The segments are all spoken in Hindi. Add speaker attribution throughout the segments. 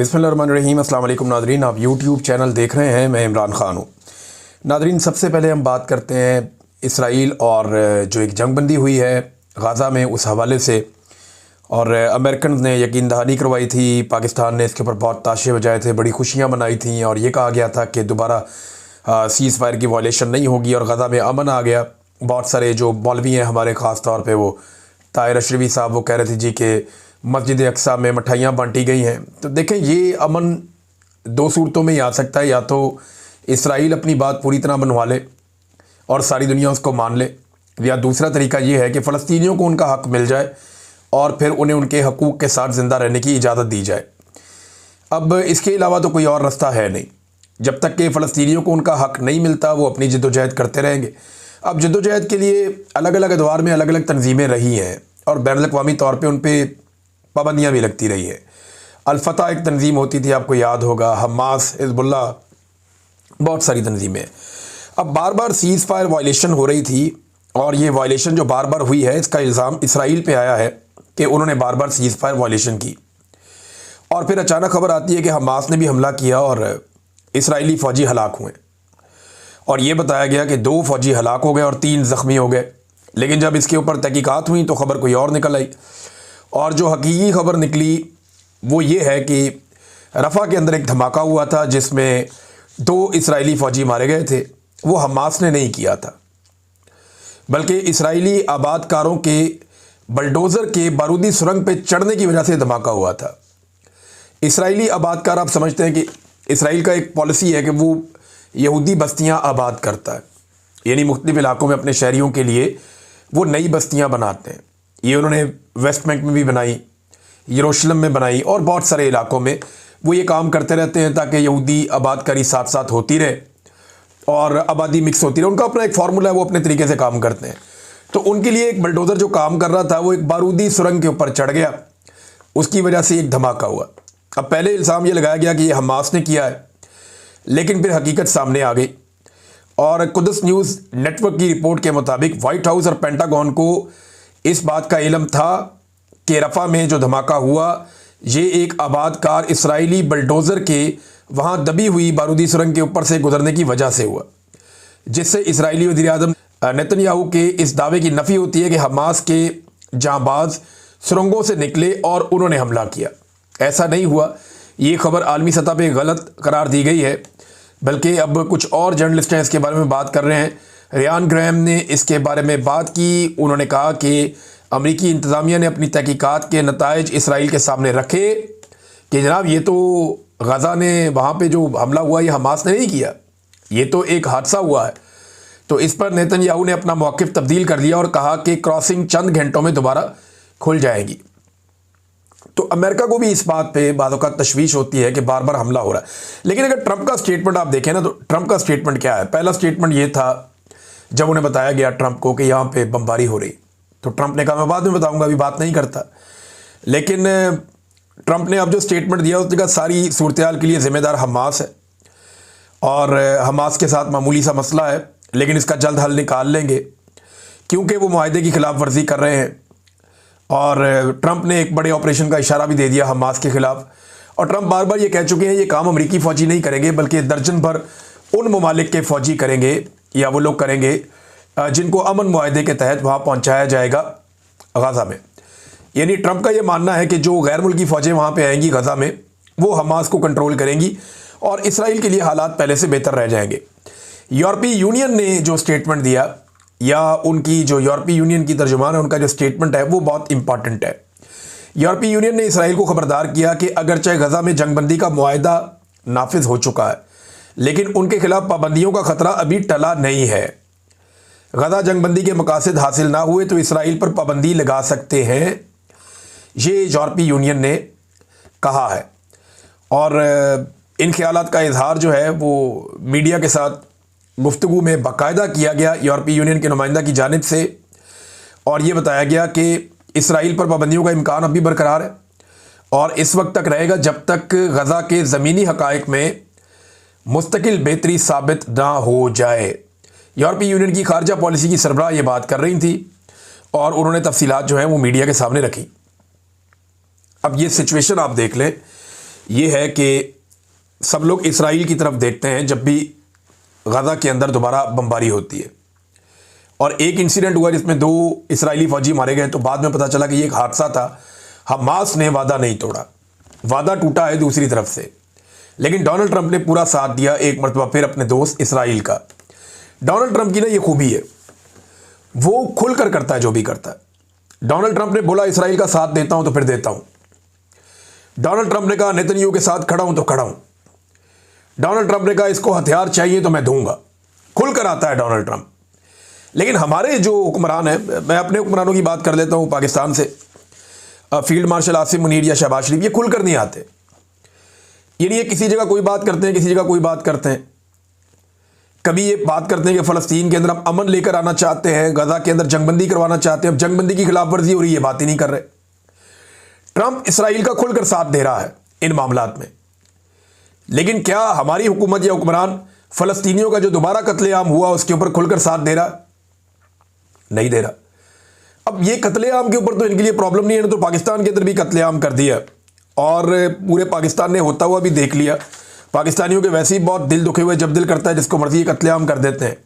Speaker 1: बिस्मिल्लाहिर्रहमानिर्रहीम। अस्सलाम वालेकुम नादरीन, आप यूट्यूब चैनल देख रहे हैं, मैं इमरान ख़ान हूँ। नादरीन, सबसे पहले हम बात करते हैं इसराइल और जो एक जंगबंदी हुई है गाज़ा में उस हवाले से। और अमेरिकन ने यकीन दहानी करवाई थी, पाकिस्तान ने इसके ऊपर बहुत ताशे बजाए थे, बड़ी खुशियाँ मनाई थी और ये कहा गया था कि दोबारा सीज़ फायर की वायलेशन नहीं होगी और गाज़ा में अमन आ गया। बहुत सारे जो मौलवी हैं हमारे, ख़ास तौर पे वो ताहिर अशरफी साहब, वो कह रहे थे जी कि मस्जिद अक्सा में मिठाइयाँ बांटी गई हैं। तो देखें, ये अमन दो सूरतों में ही आ सकता है। या तो इसराइल अपनी बात पूरी तरह मनवा ले और सारी दुनिया उसको मान ले, या दूसरा तरीका ये है कि फ़लस्तीनियों को उनका हक़ मिल जाए और फिर उन्हें उनके हकूक़ के साथ ज़िंदा रहने की इजाज़त दी जाए। अब इसके अलावा तो कोई और रास्ता है नहीं। जब तक कि फ़लस्तीनियों को उनका हक़ नहीं मिलता, वो अपनी जद्दोजहद करते रहेंगे। अब जद्दोजहद के लिए अलग अलग अदवार में अलग अलग तंजीमें रही हैं और बैनुल-अक़वामी तौर पर उन पर पाबंदियाँ भी लगती रही है। अल-फतह एक तंजीम होती थी, आपको याद होगा, हमास, हिज़्बुल्लाह, बहुत सारी तंजीमें। अब बार बार सीज़ फायर वायलेशन हो रही थी और ये वायलेशन जो बार बार हुई है, इसका इल्ज़ाम इसराइल पे आया है कि उन्होंने बार बार सीज़ फायर वायलेशन की। और फिर अचानक खबर आती है कि हमास ने भी हमला किया और इसराइली फ़ौजी हलाक हुए। और ये बताया गया कि 2 फ़ौजी हलाक हो गए और 3 ज़ख्मी हो गए। लेकिन जब इसके ऊपर तहकीकात हुई तो ख़बर कोई और निकल आई। और जो हकीकी खबर निकली वो ये है कि रफ़ा के अंदर एक धमाका हुआ था जिसमें 2 इसराइली फ़ौजी मारे गए थे। वो हमास ने नहीं किया था, बल्कि इसराइली आबादकारों के बलडोज़र के बारूदी सुरंग पे चढ़ने की वजह से धमाका हुआ था। इसराइली आबादकार, आप समझते हैं कि इसराइल का एक पॉलिसी है कि वो यहूदी बस्तियां आबाद करता है, यानी मुख्तलिफ़ इलाकों में अपने शहरियों के लिए वो नई बस्तियां बनाते हैं। ये उन्होंने वेस्ट बैंक में भी बनाई, यरूशलेम में बनाई और बहुत सारे इलाकों में वो ये काम करते रहते हैं ताकि यहूदी आबादकारी साथ साथ होती रहे और आबादी मिक्स होती रहे। उनका अपना एक फार्मूला है, वो अपने तरीके से काम करते हैं। तो उनके लिए एक बलडोज़र जो काम कर रहा था वो एक बारूदी सुरंग के ऊपर चढ़ गया, उसकी वजह से एक धमाका हुआ। अब पहले इल्ज़ाम ये लगाया गया कि ये हमास ने किया है, लेकिन फिर हकीकत सामने आ गई। और कुदस न्यूज़ नेटवर्क की रिपोर्ट के मुताबिक वाइट हाउस और पेंटागन को इस बात का इल्म था कि रफ़ा में जो धमाका हुआ ये एक आबादकार इसराइली बलडोज़र के वहाँ दबी हुई बारूदी सुरंग के ऊपर से गुजरने की वजह से हुआ, जिससे इसराइली वज़ीर-ए-आज़म नेतन्याहू के इस दावे की नफ़ी होती है कि हमास के जांबाज सुरंगों से निकले और उन्होंने हमला किया। ऐसा नहीं हुआ। ये खबर आलमी सतह पर गलत करार दी गई है, बल्कि अब कुछ और जर्नलिस्ट हैं इसके बारे में बात कर रहे हैं। रियान ग्रैम ने इसके बारे में बात की। उन्होंने कहा कि अमरीकी इंतज़ामिया ने अपनी तहकीकात के नताइज इसराइल के सामने रखे कि जनाब, ये तो गाज़ा ने वहाँ पे जो हमला हुआ ये हमास ने नहीं किया, ये तो एक हादसा हुआ है। तो इस पर नेतन्याहू ने अपना मौक़िफ़ तब्दील कर लिया और कहा कि क्रॉसिंग चंद घंटों में दोबारा खुल जाएगी। तो अमेरिका को भी इस बात पे बातों का तशवीश होती है कि बार बार हमला हो रहा है। लेकिन अगर ट्रंप का स्टेटमेंट आप देखें ना, तो ट्रंप का स्टेटमेंट क्या है? पहला स्टेटमेंट ये था, जब उन्हें बताया गया ट्रंप को कि यहाँ पे बमबारी हो रही, तो ट्रंप ने कहा मैं बाद में बताऊंगा, अभी बात नहीं करता। लेकिन ट्रंप ने अब जो स्टेटमेंट दिया उसने कहा सारी सूरत-ए-हाल के लिए ज़िम्मेदार हमास है और हमास के साथ मामूली सा मसला है, लेकिन इसका जल्द हल निकाल लेंगे क्योंकि वो मुआहदे की खिलाफ वर्जी कर रहे हैं। और ट्रंप ने एक बड़े ऑपरेशन का इशारा भी दे दिया हमास के ख़िलाफ़। और ट्रंप बार बार ये कह चुके हैं ये काम अमरीकी फ़ौजी नहीं करेंगे, बल्कि दर्जन भर उन ममालिक के फ़ौजी करेंगे या वो लोग करेंगे जिनको अमन मुआहदे के तहत वहाँ पहुँचाया जाएगा गाज़ा में। यानी ट्रंप का ये मानना है कि जो गैर मुल्की फ़ौजें वहाँ पे आएंगी गाज़ा में, वो हमास को कंट्रोल करेंगी और इसराइल के लिए हालात पहले से बेहतर रह जाएंगे। यूरोपीय यूनियन ने जो स्टेटमेंट दिया, या उनकी जो यूरोपीय यूनियन की तर्जुमान है, उनका जो स्टेटमेंट है वो बहुत इंपॉर्टेंट है। यूरोपीय यूनियन ने इसराइल को ख़बरदार किया कि अगरचे गाज़ा में जंगबंदी का मुआहदा नाफिज हो चुका है, लेकिन उनके खिलाफ पाबंदियों का ख़तरा अभी टला नहीं है। गाज़ा जंगबंदी के मकासद हासिल ना हुए तो इसराइल पर पाबंदी लगा सकते हैं, ये यूरोपीय यूनियन ने कहा है। और इन ख्यालात का इजहार जो है वो मीडिया के साथ गुफ्तगू में बाकायदा किया गया यूरोपीय यूनियन के नुमाइंदा की जानिब से, और ये बताया गया कि इसराइल पर पाबंदियों का इम्कान अभी बरकरार है और इस वक्त तक रहेगा जब तक गज़ा के ज़मीनी हक़ाइक़ में मुस्तकिल बेहतरी साबित ना हो जाए। यूरोपीय यूनियन की खारजा पॉलिसी की सरबराह ये बात कर रही थी और उन्होंने तफसीलात जो हैं वो मीडिया के सामने रखी। अब ये सिचुएशन आप देख लें ये है कि सब लोग इसराइल की तरफ देखते हैं जब भी गाज़ा के अंदर दोबारा बमबारी होती है। और एक इंसिडेंट हुआ जिसमें 2 इसराइली फौजी मारे गए, तो बाद में पता चला कि ये एक हादसा था। हमास ने वादा नहीं तोड़ा, वादा टूटा है दूसरी तरफ से, लेकिन डोनाल्ड ट्रंप ने पूरा साथ दिया एक मरतबा फिर अपने दोस्त इसराइल का। डोनाल्ड ट्रंप की ना ये खूबी है, वो खुलकर करता है जो भी करता है। डोनाल्ड ट्रंप ने बोला इसराइल का साथ देता हूं तो फिर देता हूं। डोनाल्ड ट्रंप ने कहा नेतन्याहू के साथ खड़ा हूं तो खड़ा हूं। डोनाल्ड ट्रंप ने कहा इसको हथियार चाहिए तो मैं दूंगा। खुलकर आता है डोनाल्ड ट्रंप। लेकिन हमारे जो हुक्मरान हैं, मैं अपने हुक्मरानों की बात कर लेता हूं पाकिस्तान से, फील्ड मार्शल आसिम मुनीर या शहबाज शरीफ, ये खुलकर नहीं आते। यानी ये किसी जगह कोई बात करते हैं, किसी जगह कोई बात करते हैं। कभी ये बात करते हैं कि फ़लस्तीन के अंदर हम अमन लेकर आना चाहते हैं, गजा के अंदर जंगबंदी करवाना चाहते हैं, अब जंगबंदी की खिलाफ वर्जी हो रही है, बात ही नहीं कर रहे। ट्रंप इसराइल का खुलकर साथ दे रहा है इन मामलात में। लेकिन क्या हमारी हुकूमत या हुक्मरान फ़लस्तीनियों का जो दोबारा कत्लेआम हुआ उसके ऊपर खुलकर साथ दे रहा? नहीं दे रहा। अब ये कत्लेआम के ऊपर तो इनके लिए प्रॉब्लम नहीं है, तो पाकिस्तान के अंदर भी कत्लेआम कर दिया और पूरे पाकिस्तान ने होता हुआ भी देख लिया। पाकिस्तानियों के वैसे ही बहुत दिल दुखे हुए, जब दिल करता है जिसको मर्जी कत्लेआम कर देते हैं।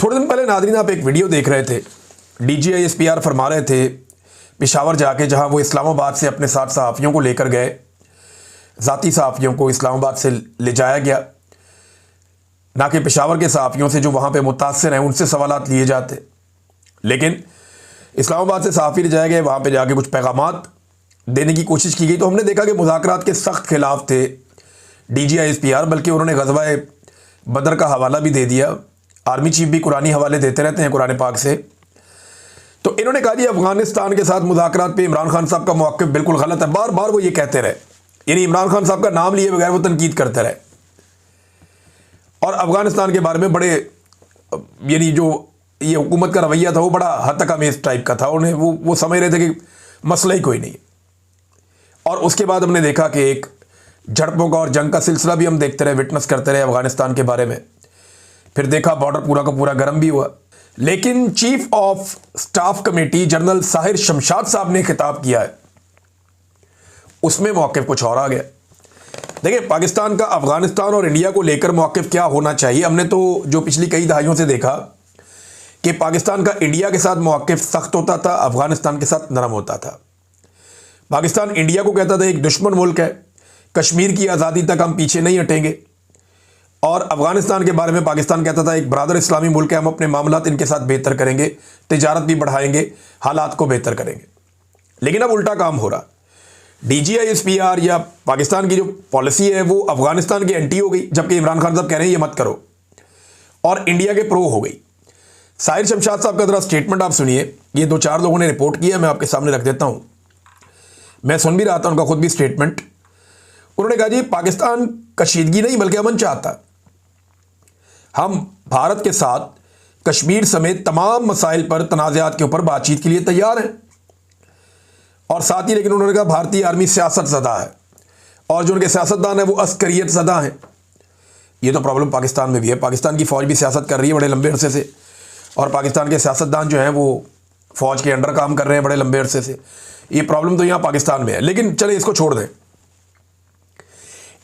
Speaker 1: थोड़े दिन पहले नाज़रीन आप एक वीडियो देख रहे थे, DGISPR फरमा रहे थे पेशावर जाके, जहां वो इस्लामाबाद से अपने साथ सहाफ़ियों को लेकर गए, ज़ाती सहाफ़ियों को इस्लामाबाद से ले जाया गया, ना कि पेशावर के सहाफ़ियों से जो वहाँ पे मुतासर हैं उनसे सवालात लिए जाते। लेकिन इस्लामाबाद से सहाफ़ी ले जाए गए, वहाँ पे जाके कुछ पैगामात देने की कोशिश की गई, तो हमने देखा कि मुज़ाकरात के सख्त खिलाफ थे DGISPR, बल्कि उन्होंने ग़ज़वा बदर का हवाला भी दे दिया। आर्मी चीफ भी कुरानी हवाले देते रहते हैं कुरान पाक से। तो इन्होंने कहा जी अफ़गानिस्तान के साथ मुज़ाकरात पे इमरान खान साहब का मौक़िफ़ बिल्कुल गलत है। बार बार वो ये कहते रहे, यानी इमरान खान साहब का नाम लिए बगैर वो तनकीद करते रहे। और अफ़गानिस्तान के बारे में बड़े, यानी जो ये हुकूमत का रवैया था वो बड़ा हद तक अमेज़ टाइप का था। उन्हें वो समझ रहे थे कि मसला ही कोई नहीं है। और उसके बाद हमने देखा कि एक झड़पों का और जंग का सिलसिला भी हम देखते रहे, विटनेस करते रहे अफ़गानिस्तान के बारे में। फिर देखा बॉर्डर पूरा का पूरा गर्म भी हुआ। लेकिन chief of staff committee general Sahir Shamshad साहब ने खिताब किया है, उसमें मौक़िफ़ कुछ और आ गया। देखिए पाकिस्तान का अफ़गानिस्तान और इंडिया को लेकर मौक़िफ़ क्या होना चाहिए, हमने तो जो पिछली कई दहाइयों से देखा कि पाकिस्तान का इंडिया के साथ मौक़िफ़ सख्त होता था, अफ़गानिस्तान के साथ नरम होता था। पाकिस्तान इंडिया को कहता था एक दुश्मन मुल्क है, कश्मीर की आज़ादी तक हम पीछे नहीं हटेंगे। और अफ़गानिस्तान के बारे में पाकिस्तान कहता था एक बरादर इस्लामी मुल्क है, हम अपने मामलात इनके साथ बेहतर करेंगे, तिजारत भी बढ़ाएंगे, हालात को बेहतर करेंगे। लेकिन अब उल्टा काम हो रहा। DGISPR या पाकिस्तान की जो पॉलिसी है वो अफ़गानिस्तान की एंटी हो गई, जबकि इमरान खान साहब कह रहे हैं ये मत करो, और इंडिया के प्रो हो गई। साहिर शमशाद साहब का ज़रा स्टेटमेंट आप सुनिए, ये 2-4 लोगों ने रिपोर्ट किया, मैं आपके सामने रख देता हूँ। मैं सुन भी रहा था उनका खुद भी स्टेटमेंट। उन्होंने कहा जी पाकिस्तान कशीदगी नहीं बल्कि अमन चाहता। हम भारत के साथ कश्मीर समेत तमाम मसाइल पर तनाज़ात के ऊपर बातचीत के लिए तैयार हैं। और साथ ही लेकिन उन्होंने कहा भारतीय आर्मी सियासत ज़दा है और जो उनके सियासतदान हैं वो अस्करियत ज़दा हैं। ये तो प्रॉब्लम पाकिस्तान में भी है। पाकिस्तान की फ़ौज भी सियासत कर रही है बड़े लंबे अरसे से, और पाकिस्तान के सियासतदान जो हैं वो फ़ौज के अंडर काम कर रहे हैं बड़े लंबे अरसे से। ये प्रॉब्लम तो यहाँ पाकिस्तान में है। लेकिन चले इसको छोड़ दें,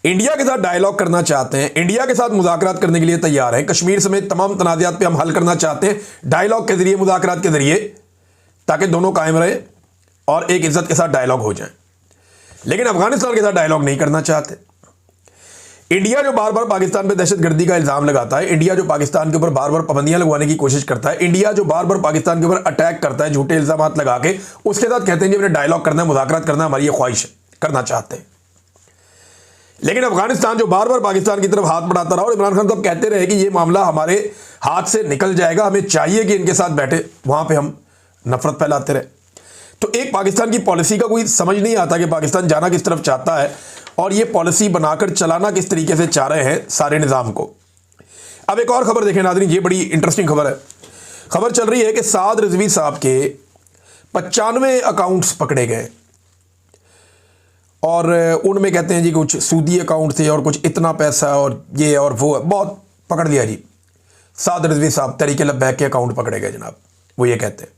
Speaker 1: इंडिया के साथ डायलॉग करना चाहते हैं, इंडिया के साथ मुज़ाकरात करने के लिए तैयार हैं, कश्मीर समेत तमाम तनाज़ात पे हम हल करना चाहते हैं डायलॉग के ज़रिए, मुज़ाकरात के ज़रिए, ताकि दोनों कायम रहे और एक इज़्ज़त के साथ डायलॉग हो जाए। लेकिन अफ़गानिस्तान के साथ डायलॉग नहीं करना चाहते। इंडिया जो बार बार पाकिस्तान पे दहशतगर्दी का इल्ज़ाम लगाता है, इंडिया जो पाकिस्तान के ऊपर बार बार पाबंदियां लगवाने की कोशिश करता है, इंडिया जो बार बार पाकिस्तान के ऊपर अटैक करता है झूठे इल्ज़ाम लगा के, उसके साथ कहते हैं कि हमने डायलॉग करना है, मुज़ाकरात करना है, हमारी ये ख्वाहिश है, करना चाहते हैं। लेकिन अफगानिस्तान जो बार बार पाकिस्तान की तरफ हाथ बढ़ाता रहा और इमरान खान साहब कहते रहे कि ये मामला हमारे हाथ से निकल जाएगा, हमें चाहिए कि इनके साथ बैठे, वहां पे हम नफरत फैलाते रहे। तो एक पाकिस्तान की पॉलिसी का कोई समझ नहीं आता कि पाकिस्तान जाना किस तरफ चाहता है और ये पॉलिसी बनाकर चलाना किस तरीके से चाह रहे हैं सारे निज़ाम को। अब एक और खबर देखें नाज़रीन, ये बड़ी इंटरेस्टिंग खबर है। खबर चल रही है कि साद रिजवी साहब के 95 अकाउंट्स पकड़े गए और उनमें कहते हैं जी कुछ सूदी अकाउंट थे और कुछ इतना पैसा और ये और वो, बहुत पकड़ लिया जी। साद रिजवी साहब तरीके लब्बैक के अकाउंट पकड़े गए जनाब, वो ये कहते हैं।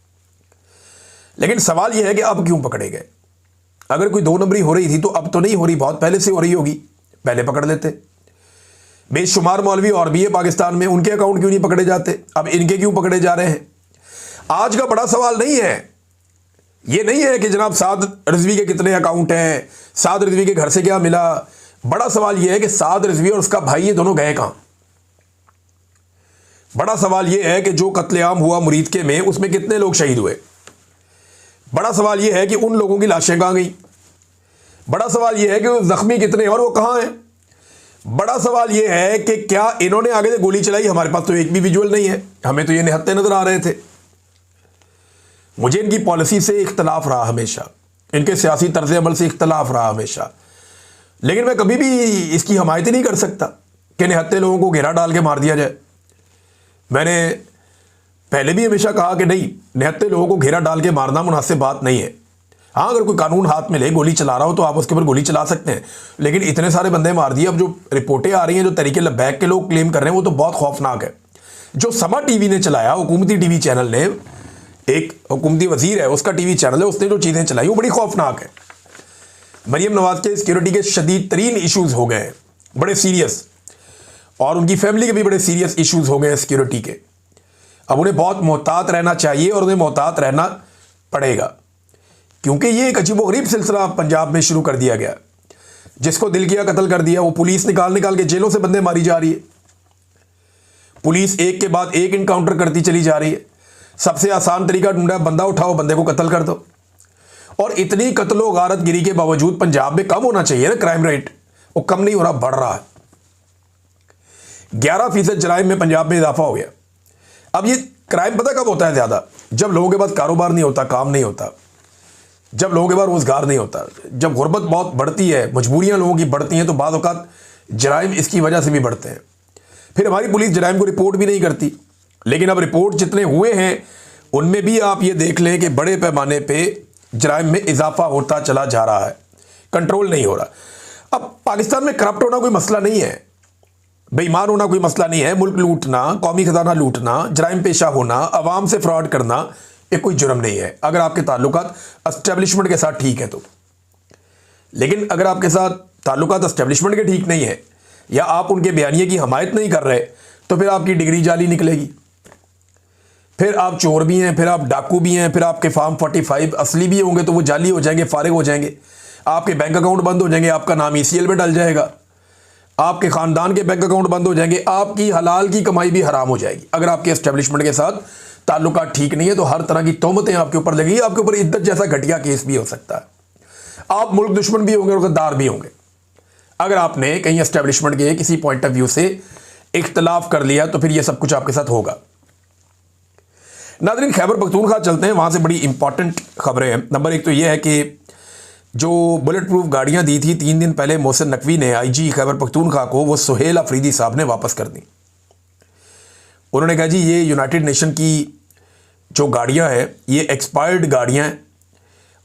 Speaker 1: लेकिन सवाल ये है कि अब क्यों पकड़े गए, अगर कोई 2 नंबरी हो रही थी तो अब तो नहीं हो रही, बहुत पहले से हो रही होगी, पहले पकड़ लेते। बेशुमार मौलवी और भी है पाकिस्तान में, उनके अकाउंट क्यों नहीं पकड़े जाते, अब इनके क्यों पकड़े जा रहे हैं? आज का बड़ा सवाल नहीं है, ये नहीं है कि जनाब साद रिजवी के कितने अकाउंट हैं, साद रिजवी के घर से क्या मिला। बड़ा सवाल यह है कि साद रिजवी और उसका भाई ये दोनों गए कहां। बड़ा सवाल यह है कि जो कत्लेआम हुआ मुरीद के में, उसमें कितने लोग शहीद हुए। बड़ा सवाल यह है कि उन लोगों की लाशें कहां गई। बड़ा सवाल यह है कि जख्मी कितने हैं और वो कहां हैं। बड़ा सवाल यह है कि क्या इन्होंने आगे से गोली चलाई। हमारे पास तो एक भी विजुअल नहीं है, हमें तो ये निहत्ते नजर आ रहे थे। मुझे इनकी पॉलिसी से इख्तलाफ रहा हमेशा, इनके सियासी तर्ज अमल से इख्तलाफ रहा हमेशा, लेकिन मैं कभी भी इसकी हमायत नहीं कर सकता कि निहत्ते लोगों को घेरा डाल के मार दिया जाए। मैंने पहले भी हमेशा कहा कि नहीं, निहत्ते लोगों को घेरा डाल के मारना मुनासिब बात नहीं है। हाँ, अगर कोई कानून हाथ में ले, गोली चला रहा हो तो आप उसके ऊपर गोली चला सकते हैं, लेकिन इतने सारे बंदे मार दिए। अब जो रिपोर्टें आ रही हैं, जो तरीके लबैक के लोग क्लेम कर रहे हैं, वो तो बहुत खौफनाक है। जो समा टीवी ने चलाया, हुकूमती टीवी चैनल ने, एक हुकूमती वजीर है उसका टीवी चैनल है, उसने जो चीज़ें चलाई वो बड़ी खौफनाक है। मरीम नवाज के सिक्योरिटी के शदीद तरीन इशूज़ हो गए हैं, बड़े सीरियस, और उनकी फैमिली के भी बड़े सीरियस इशूज़ हो गए हैं सिक्योरिटी के। अब उन्हें बहुत मोहतात रहना चाहिए और उन्हें मोहतात रहना पड़ेगा, क्योंकि ये एक अजीबोगरीब सिलसिला पंजाब में शुरू कर दिया गया। जिसको दिल किया कत्ल कर दिया। वो पुलिस निकाल निकाल के जेलों से बंदे मारी जा रही है, पुलिस एक के बाद एक इनकाउंटर करती चली जा रही है। सबसे आसान तरीका ढूंढा, बंदा उठाओ, बंदे को कत्ल कर दो। और इतनी कत्लो गारत गिरी के बावजूद पंजाब में कम होना चाहिए ना क्राइम रेट, वो कम नहीं हो रहा, बढ़ रहा है। 11% जराइम में पंजाब में इजाफा हो गया। अब ये क्राइम पता कब होता है ज़्यादा? जब लोगों के पास कारोबार नहीं होता, काम नहीं होता, जब लोगों के पास रोजगार नहीं होता, जब गुर्बत बहुत बढ़ती है, मजबूरियां लोगों की बढ़ती हैं, तो बाद औक़ात जराइम इसकी वजह से भी बढ़ते हैं। फिर हमारी पुलिस जराइम को रिपोर्ट भी नहीं करती। लेकिन अब रिपोर्ट जितने हुए हैं उनमें भी आप ये देख लें कि बड़े पैमाने पे जराइम में इजाफा होता चला जा रहा है, कंट्रोल नहीं हो रहा। अब पाकिस्तान में करप्ट होना कोई मसला नहीं है, बेईमान होना कोई मसला नहीं है। मुल्क लूटना, कौमी खजाना लूटना, जराइम पेशा होना, अवाम से फ्रॉड करना, ये कोई जुर्म नहीं है अगर आपके ताल्लुकात एस्टेब्लिशमेंट के साथ ठीक है तो। लेकिन अगर आपके साथ ताल्लुकात एस्टेब्लिशमेंट के ठीक नहीं है, या आप उनके बयानिए की हमायत नहीं कर रहे, तो फिर आपकी डिग्री जाली निकलेगी, फिर आप चोर भी हैं, फिर आप डाकू भी हैं, फिर आपके फार्म 45 असली भी होंगे तो वो जाली हो जाएंगे, फारिग हो जाएंगे, आपके बैंक अकाउंट बंद हो जाएंगे, आपका नाम ECL में डल जाएगा, आपके ख़ानदान के बैंक अकाउंट बंद हो जाएंगे, आपकी हलाल की कमाई भी हराम हो जाएगी। अगर आपके एस्टेब्लिशमेंट के साथ ताल्लुकात ठीक नहीं है तो हर तरह की तोहमतें आपके ऊपर लगेगी, आपके ऊपर इद्दत जैसा घटिया केस भी हो सकता है, आप मुल्क दुश्मन भी होंगे और गद्दार भी होंगे। अगर आपने कहीं एस्टेब्लिशमेंट के किसी पॉइंट ऑफ व्यू से इख्तलाफ कर लिया तो फिर यह सब कुछ आपके साथ होगा। नाज़रीन, खैबर पख्तूनख्वा चलते हैं, वहां से बड़ी इंपॉर्टेंट खबरें हैं। नंबर 1 तो यह है कि जो बुलेट प्रूफ गाड़ियां दी थी 3 दिन पहले मोहसिन नकवी ने IG खैबर पख्तूनख्वा को, वो सुहेल अफरीदी साहब ने वापस कर दी। उन्होंने कहा जी ये यूनाइटेड नेशन की जो गाड़ियां हैं ये एक्सपायर्ड गाड़ियां हैं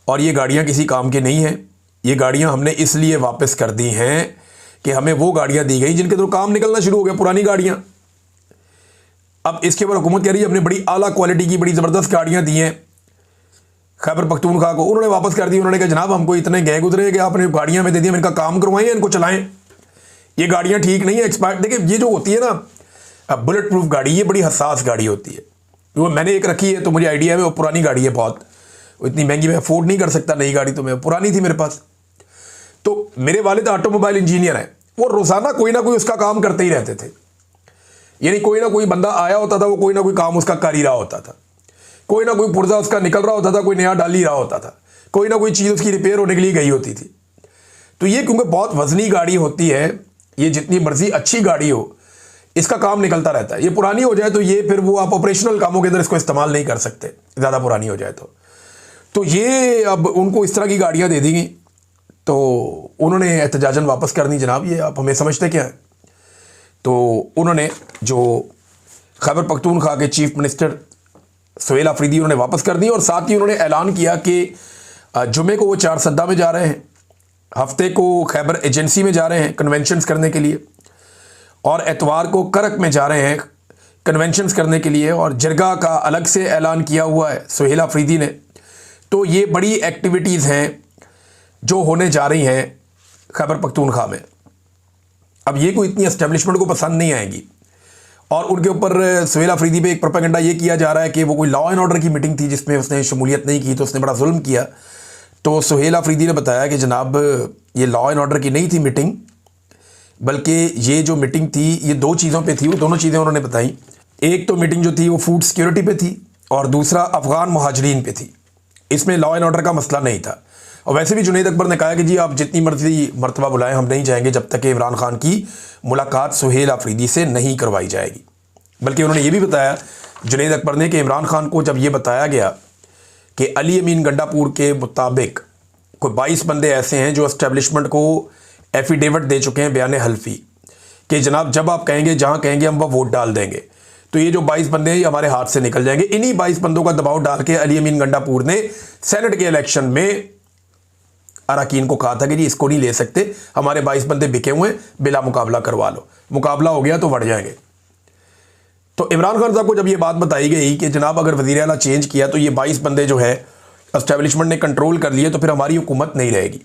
Speaker 1: और ये गाड़ियां किसी काम की नहीं हैं। ये गाड़ियां हमने इसलिए वापस कर दी हैं कि हमें वो गाड़ियां दी गई जिनके तो काम निकलना शुरू हो गया, पुरानी गाड़ियां। अब इसके ऊपर हुकूमत कह रही है हमने बड़ी आला क्वालिटी की बड़ी ज़बरदस्त गाड़ियां दी हैं खैबर पख्तूनख्वा को, उन्होंने वापस कर दी। उन्होंने कहा जनाब हमको इतने गए गुजरे कि आपने गाड़ियां में दे दी, इनका काम करवाएं, इनको चलाएं, ये गाड़ियां ठीक नहीं है, एक्सपायर्ड। देखिए ये जो होती है ना, अब बुलेट प्रूफ गाड़ी ये बड़ी हसास गाड़ी होती है। वो मैंने एक रखी है तो मुझे आइडिया है, वो पुरानी गाड़ी है बहुत, इतनी महंगी मैं अफोर्ड नहीं कर सकता नई गाड़ी, तो मैं पुरानी थी मेरे पास। तो मेरे वालिद ऑटोमोबाइल इंजीनियर हैं, वो रोज़ाना कोई ना कोई उसका काम करते ही रहते थे। यानी कोई ना कोई बंदा आया होता था, वो कोई ना कोई काम उसका कर ही रहा होता था, कोई ना कोई पुर्जा उसका निकल रहा होता था, कोई नया डाल ही रहा होता था, कोई ना कोई चीज़ उसकी रिपेयर होने के लिए गई होती थी। तो ये क्योंकि बहुत वजनी गाड़ी होती है, ये जितनी मर्जी अच्छी गाड़ी हो इसका काम निकलता रहता है। ये पुरानी हो जाए तो ये फिर वो आप ऑपरेशनल कामों के अंदर इसको इस्तेमाल नहीं कर सकते, ज़्यादा पुरानी हो जाए तो ये अब उनको इस तरह की गाड़ियाँ दे दी गई, तो उन्होंने एहतजाजन वापस कर दी। जनाब ये आप हमें समझते क्या है? तो उन्होंने जो खैबर पख्तूनख्वा के चीफ मिनिस्टर सुहेल अफरीदी उन्होंने वापस कर दी, और साथ ही उन्होंने ऐलान किया कि जुमे को वो 4 सद्दा में जा रहे हैं, हफ्ते को खैबर एजेंसी में जा रहे हैं कन्वेंशंस करने के लिए, और एतवार को करक में जा रहे हैं कन्वेंशंस करने के लिए, और जरगा का अलग से ऐलान किया हुआ है सुहेल अफरीदी ने। तो ये बड़ी एक्टिविटीज़ हैं जो होने जा रही हैं खैबर पख्तूनख्वा में, अब ये कोई इतनी एस्टेब्लिशमेंट को पसंद नहीं आएगी। और उनके ऊपर सुहेल अफरीदी पे एक प्रोपेगेंडा ये किया जा रहा है कि वो कोई लॉ एंड ऑर्डर की मीटिंग थी जिसमें उसने शमूलियत नहीं की तो उसने बड़ा जुल्म किया। तो सुहेल अफरीदी ने बताया कि जनाब ये लॉ एंड ऑर्डर की नहीं थी मीटिंग, बल्कि ये जो मीटिंग थी ये दो चीज़ों पे थी, वो दोनों चीज़ें उन्होंने बताई। एक तो मीटिंग जो थी वो फूड सिक्योरिटी पे थी और दूसरा अफगान मुहाजिरीन पे थी। इसमें लॉ एंड ऑर्डर का मसला नहीं था। और वैसे भी जुनैद अकबर ने कहा कि जी आप जितनी मर्जी मरतबा बुलाएं, हम नहीं जाएंगे जब तक कि इमरान खान की मुलाकात सुहेल अफरीदी से नहीं करवाई जाएगी। बल्कि उन्होंने ये भी बताया जुनैद अकबर ने कि इमरान खान को जब ये बताया गया कि अली अमीन गंडापुर के मुताबिक कोई 22 बंदे ऐसे हैं जो एस्टेब्लिशमेंट को एफिडेविट दे चुके हैं बयान हल्फी कि जनाब जब आप कहेंगे जहां कहेंगे हम वह वोट डाल देंगे, तो ये जो 22 बंदे हैं ये हमारे हाथ से निकल जाएंगे। इन्हीं 22 बंदों का दबाव डाल के अली अमीन गंडापुर ने सेनेट के इलेक्शन में अरकान को कहा था कि जी इसको नहीं ले सकते, हमारे 22 बंदे बिके हुए हैं, बिला मुकाबला करवा लो। मुकाबला हो गया तो बढ़ जाएंगे। तो इमरान खान साहब को जब ये बात बताई गई कि जनाब अगर वज़ीर आला चेंज किया तो ये 22 बंदे जो है एस्टेब्लिशमेंट ने कंट्रोल कर लिए तो फिर हमारी हुकूमत नहीं रहेगी।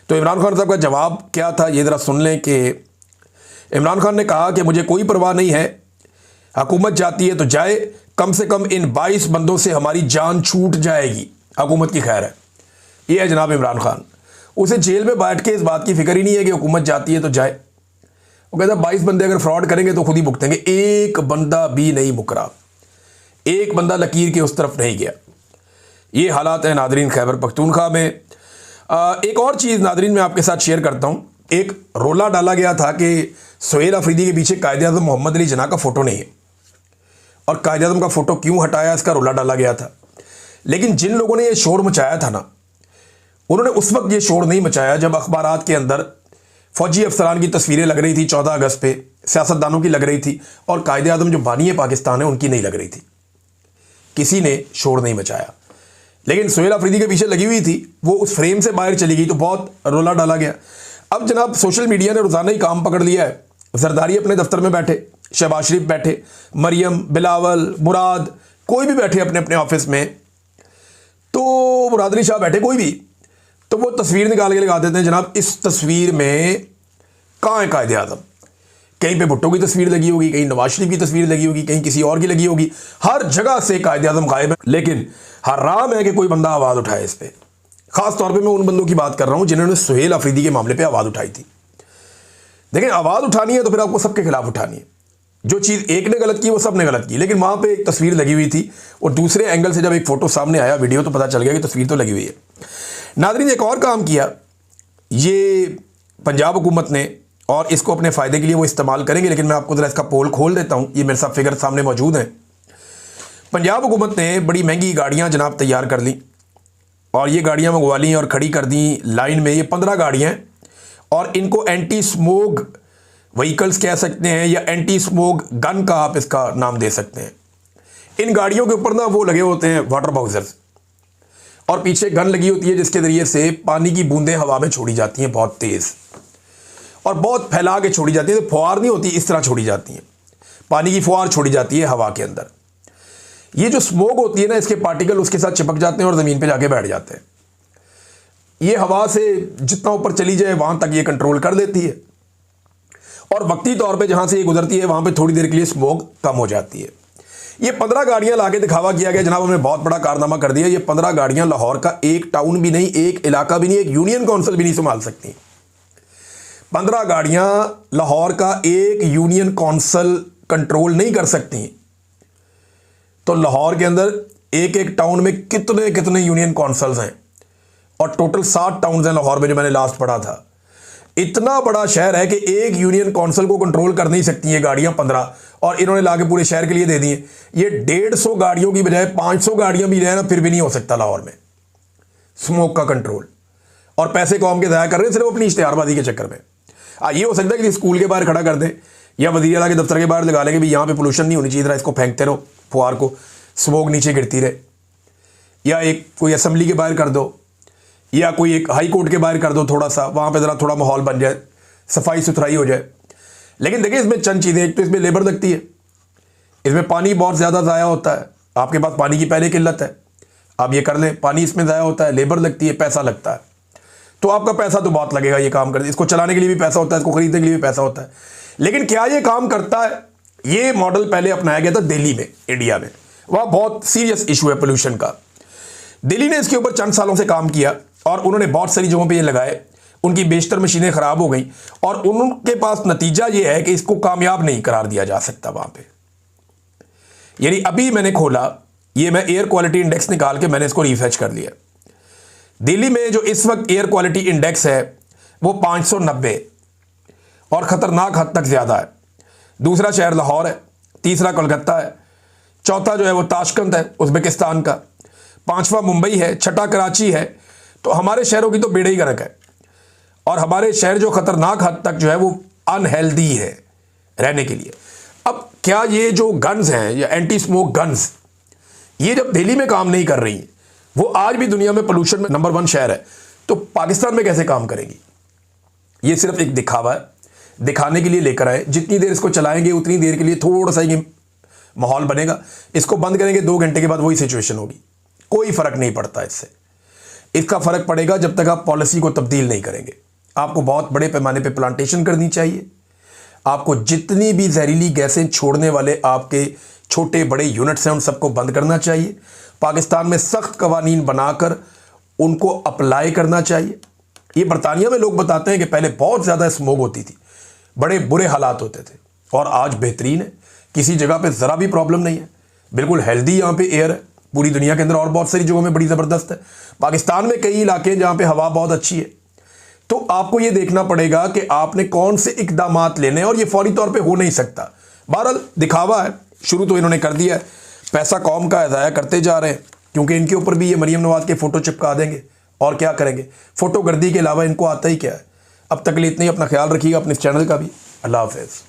Speaker 1: तो इमरान खान साहब का जवाब क्या था ये ज़रा सुन लें कि इमरान खान ने कहा कि मुझे कोई परवाह नहीं है, हुकूमत जाती है तो जाए, कम से कम इन 22 बंदों से हमारी जान छूट जाएगी, हुकूमत की खैर है। ये है जनाब इमरान खान। उसे जेल में बैठ के इस बात की फिक्र ही नहीं है कि हुकूमत जाती है तो जाए। वो कहता है 22 बंदे अगर फ्रॉड करेंगे तो खुद ही भुगतेंगे। एक बंदा भी नहीं मुकरा, एक बंदा लकीर के उस तरफ नहीं गया। ये हालात है नादरीन खैबर पख्तूनख्वा में। एक और चीज़ नादरीन मैं आपके साथ शेयर करता हूँ। एक रोला डाला गया था कि सुहेल अफरीदी के पीछे कायदे आज़म मोहम्मद अली जिन्ना का फ़ोटो नहीं है और कायदे आज़म का फ़ोटो क्यों हटाया इसका रोला डाला गया था। लेकिन जिन लोगों ने ये शोर मचाया था ना, उन्होंने उस वक्त ये शोर नहीं मचाया जब अखबारात के अंदर फ़ौजी अफसरान की तस्वीरें लग रही थी 14 अगस्त पे, सियासतदानों की लग रही थी और कायदे आज़म जो बानी है पाकिस्तान है उनकी नहीं लग रही थी। किसी ने शोर नहीं मचाया। लेकिन सुहेल अफरीदी के पीछे लगी हुई थी, वो उस फ्रेम से बाहर चली गई तो बहुत रोला डाला गया। अब जनाब सोशल मीडिया ने रोज़ाना ही काम पकड़ लिया है। जरदारी अपने दफ्तर में बैठे, शहबाज शरीफ बैठे, मरियम, बिलावल, मुराद, कोई भी बैठे अपने अपने ऑफिस में, तो मुरादली शाह बैठे, कोई भी, तो वो तस्वीर निकाल के लगा देते हैं जनाब इस तस्वीर में कहाँ है कायदे आज़म। कहीं पे भुट्टो की तस्वीर लगी होगी, कहीं नवाज शरीफ की तस्वीर लगी होगी, कहीं किसी और की लगी होगी, हर जगह से कायदे आज़म गायब है। लेकिन हराम है कि कोई बंदा आवाज़ उठाए इस पर। ख़ास तौर पे मैं उन बंदों की बात कर रहा हूँ जिन्होंने सुहेल अफरीदी के मामले पे आवाज़ उठाई थी। देखिए आवाज़ उठानी है तो फिर आपको सबके खिलाफ उठानी है। जो चीज़ एक ने गलत की वो सब ने गलत की। लेकिन वहाँ पे एक तस्वीर लगी हुई थी और दूसरे एंगल से जब एक फ़ोटो सामने आया, वीडियो, तो पता चल गया कि तस्वीर तो लगी हुई है। नाज़रीन एक और काम किया ये पंजाब हुकूमत ने और इसको अपने फ़ायदे के लिए वो इस्तेमाल करेंगे। लेकिन मैं आपको ज़रा इसका पोल खोल देता हूँ, ये मेरे साथ फिगर सामने मौजूद हैं। पंजाब हुकूमत ने बड़ी महंगी गाड़ियाँ जनाब तैयार कर ली और ये गाड़ियाँ मंगवा ली और खड़ी कर दी लाइन में। ये 15 गाड़ियाँ हैं और इनको एंटी स्मोक व्हीकल्स कह सकते हैं या एंटी स्मोक गन का आप इसका नाम दे सकते हैं। इन गाड़ियों के ऊपर ना वो लगे होते हैं वाटर बाउजर्स और पीछे गन लगी होती है जिसके ज़रिए से पानी की बूंदें हवा में छोड़ी जाती हैं बहुत तेज़ और बहुत फैला के छोड़ी जाती है। तो फुहार नहीं होती, इस तरह छोड़ी जाती हैं, पानी की फुहार छोड़ी जाती है हवा के अंदर। ये जो स्मोक होती है ना, इसके पार्टिकल उसके साथ चिपक जाते हैं और ज़मीन पे जाके बैठ जाते हैं। ये हवा से जितना ऊपर चली जाए वहाँ तक ये कंट्रोल कर लेती है और वक्ती तौर पे जहाँ से ये गुजरती है वहाँ पे थोड़ी देर के लिए स्मोक कम हो जाती है। ये 15 गाड़ियाँ लाके दिखावा किया गया जनाब, हमने बहुत बड़ा कारनामा कर दिया। ये 15 गाड़ियाँ लाहौर का एक टाउन भी नहीं, एक इलाका भी नहीं, एक यूनियन काउंसिल भी नहीं संभाल सकती। 15 गाड़ियाँ लाहौर का एक यूनियन काउंसिल कंट्रोल नहीं कर सकती। तो लाहौर के अंदर एक एक टाउन में कितने कितने यूनियन काउंसिल्स हैं और टोटल 7 टाउन्स हैं लाहौर में जो मैंने लास्ट पढ़ा था। इतना बड़ा शहर है कि एक यूनियन काउंसिल को कंट्रोल कर नहीं सकती ये गाड़ियां 15, और इन्होंने लाके पूरे शहर के लिए दे दी हैं। ये 150 गाड़ियों की बजाय 500 गाड़ियां भी जाए ना फिर भी नहीं हो सकता लाहौर में स्मोक का कंट्रोल। और पैसे कौम के ज़ाया कर रहे हैं सिर्फ अपनी इश्तिहारबाजी के चक्कर में। ये हो सकता है कि स्कूल के बाहर खड़ा कर दें या वज़ीर आला के दफ्तर के बाहर लगा लेंगे भी यहाँ पे पोल्यूशन नहीं होनी चाहिए, जरा इसको फेंकते रहो फुहार को, स्मोक नीचे गिरती रहे। या एक कोई असेंबली के बाहर कर दो या कोई एक हाई कोर्ट के बाहर कर दो, थोड़ा सा वहाँ पे ज़रा थोड़ा माहौल बन जाए, सफाई सुथराई हो जाए। लेकिन देखिए इसमें चंद चीज़ें, एक तो इसमें लेबर लगती है, इसमें पानी बहुत ज़्यादा ज़ाया होता है। आपके पास पानी की पहले किल्लत है, आप ये कर लें, पानी इसमें ज़ाया होता है, लेबर लगती है, पैसा लगता है। तो आपका पैसा तो बहुत लगेगा ये काम करने, इसको चलाने के लिए भी पैसा होता है, इसको खरीदने के लिए भी पैसा होता है। लेकिन क्या ये काम करता है? ये मॉडल पहले अपनाया गया था दिल्ली में, इंडिया में। वहाँ बहुत सीरियस इशू है पोल्यूशन का। दिल्ली ने इसके ऊपर चंद सालों से काम किया और उन्होंने बहुत सारी जगहों पे ये लगाए। उनकी बेशतर मशीनें ख़राब हो गई और उनके पास नतीजा ये है कि इसको कामयाब नहीं करार दिया जा सकता वहाँ पे। यानी अभी मैंने खोला, ये मैं एयर क्वालिटी इंडेक्स निकाल के मैंने इसको रिसर्च कर लिया। दिल्ली में जो इस वक्त एयर क्वालिटी इंडेक्स है वो 590 और ख़तरनाक हद तक ज़्यादा है। दूसरा शहर लाहौर है, तीसरा कोलकाता है, चौथा जो है वो ताशकंद है उज़्बेकिस्तान का, पांचवा मुंबई है, छठा कराची है। तो हमारे शहरों की तो बेड़ा ही गर्क है और हमारे शहर जो ख़तरनाक हद तक जो है वो अनहेल्दी है रहने के लिए। अब क्या ये जो गन्स हैं या एंटी स्मोक गन्स, ये जब दिल्ली में काम नहीं कर रही हैं, वो आज भी दुनिया में पोल्यूशन में नंबर 1 शहर है, तो पाकिस्तान में कैसे काम करेंगी? ये सिर्फ एक दिखावा है, दिखाने के लिए लेकर आए। जितनी देर इसको चलाएंगे उतनी देर के लिए थोड़ा सा ये माहौल बनेगा, इसको बंद करेंगे 2 घंटे के बाद वही सिचुएशन होगी। कोई फ़र्क नहीं पड़ता इससे। इसका फ़र्क पड़ेगा जब तक आप पॉलिसी को तब्दील नहीं करेंगे। आपको बहुत बड़े पैमाने पे प्लांटेशन करनी चाहिए। आपको जितनी भी जहरीली गैसें छोड़ने वाले आपके छोटे बड़े यूनिट्स हैं उन सबको बंद करना चाहिए। पाकिस्तान में सख्त कवानीन बनाकर उनको अप्लाई करना चाहिए। ये बरतानिया में लोग बताते हैं कि पहले बहुत ज़्यादा स्मोक होती थी, बड़े बुरे हालात होते थे, और आज बेहतरीन है। किसी जगह पे ज़रा भी प्रॉब्लम नहीं है, बिल्कुल हेल्दी यहाँ पे एयर है। पूरी दुनिया के अंदर और बहुत सारी जगहों में बड़ी ज़बरदस्त है। पाकिस्तान में कई इलाके हैं जहाँ पे हवा बहुत अच्छी है। तो आपको ये देखना पड़ेगा कि आपने कौन से इकदामात लेने हैं और ये फौरी तौर पे हो नहीं सकता। बहरहाल दिखावा है, शुरू तो इन्होंने कर दिया है, पैसा कौम का ज़ाया करते जा रहे हैं, क्योंकि इनके ऊपर भी ये मरीम नवाज़ के फ़ोटो चिपका देंगे और क्या करेंगे। फ़ोटो गर्दी के अलावा इनको आता ही क्या है। अब तक के लिए इतना ही। अपना ख्याल रखिएगा, अपने चैनल का भी। अल्लाह हाफ़िज़।